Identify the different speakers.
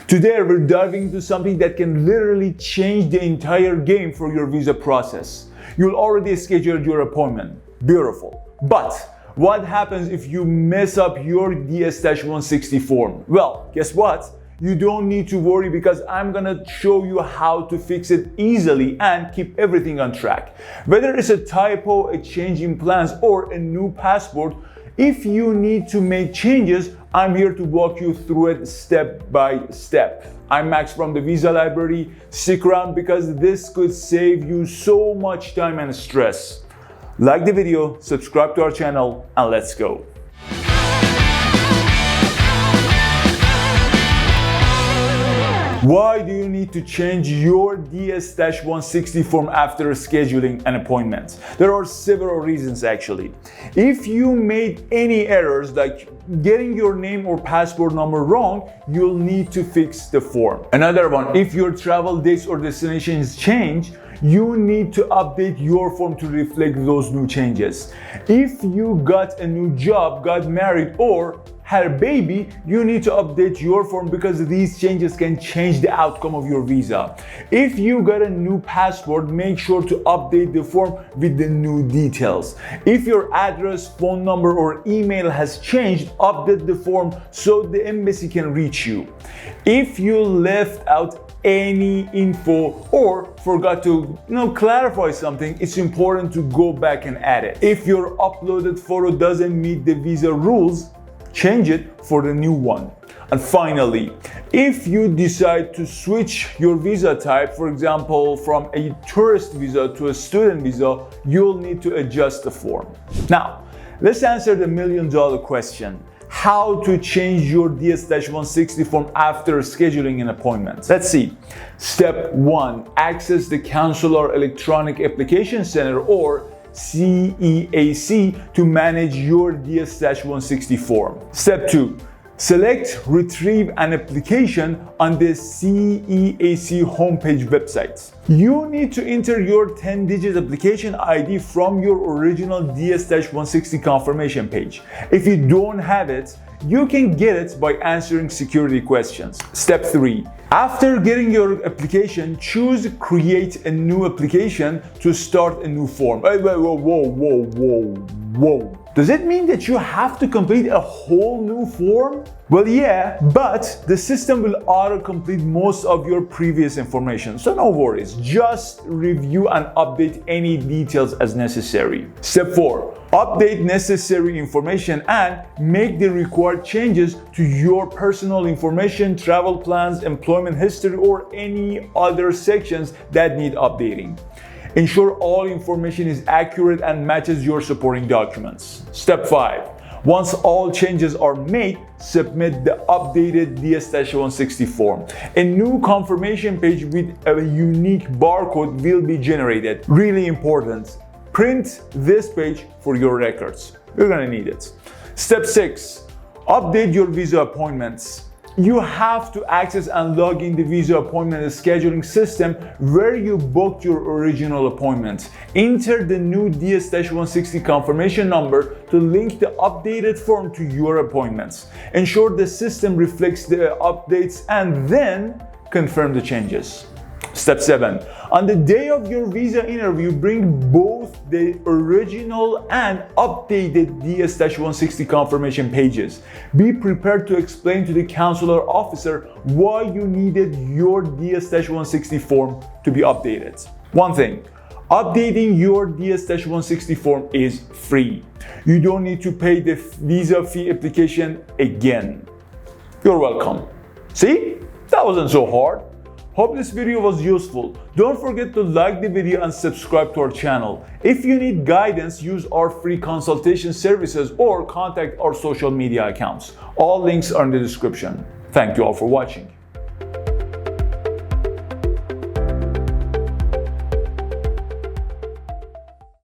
Speaker 1: Today we're diving into something that can literally change the entire game for your visa process. You'll already scheduled your appointment. Beautiful. But what happens if you mess up your DS-160 form? Well, guess what? You don't need to worry because I'm gonna show you how to fix it easily and keep everything on track. Whether it's a typo, a change in plans, or a new passport, if you need to make changes, I'm here to walk you through it step by step. I'm Max from the Visa Library. Stick around because this could save you so much time and stress. Like the video, subscribe to our channel, and let's go. Why do you need to change your DS-160 form after scheduling an appointment? There are several reasons actually. If you made any errors like getting your name or passport number wrong, you'll need to fix the form. Another one, if your travel dates or destinations change, you need to update your form to reflect those new changes. If you got a new job, got married, or had a baby, you need to update your form because these changes can change the outcome of your visa. If you got a new passport, make sure to update the form with the new details. If your address, phone number, or email has changed, update the form so the embassy can reach you. If you left out any info or forgot to clarify something, it's important to go back and add it. If your uploaded photo doesn't meet the visa rules, change it for the new one. And finally, if you decide to switch your visa type, for example, from a tourist visa to a student visa, you'll need to adjust the form. Now, let's answer the million-dollar question. How to change your DS-160 form after scheduling an appointment. Let's see. Step 1. Access the Consular Electronic Application Center or CEAC to manage your DS-160 form. Step 2. Select Retrieve an Application on the CEAC homepage website. You need to enter your 10-digit application ID from your original DS-160 confirmation page. If you don't have it, you can get it by answering security questions. Step 3. After getting your application, choose Create a New Application to start a new form. Whoa. Does it mean that you have to complete a whole new form? Well, yeah, but the system will auto-complete most of your previous information, so no worries. Just review and update any details as necessary. Step 4. Update necessary information and make the required changes to your personal information, travel plans, employment history, or any other sections that need updating. Ensure all information is accurate and matches your supporting documents. Step 5. Once all changes are made, submit the updated DS-160 form. A new confirmation page with a unique barcode will be generated. Really important. Print this page for your records. You're gonna need it. Step 6. Update your visa appointments. You have to access and log in the visa appointment scheduling system where you booked your original appointment. Enter the new DS-160 confirmation number to link the updated form to your appointments. Ensure the system reflects the updates and then confirm the changes. Step 7. On the day of your visa interview, bring both the original and updated DS-160 confirmation pages. Be prepared to explain to the consular officer why you needed your DS-160 form to be updated. One thing, updating your DS-160 form is free. You don't need to pay the visa fee application again. You're welcome. See? That wasn't so hard. Hope this video was useful. Don't forget to like the video and subscribe to our channel. If you need guidance, use our free consultation services or contact our social media accounts. All links are in the description. Thank you all for watching.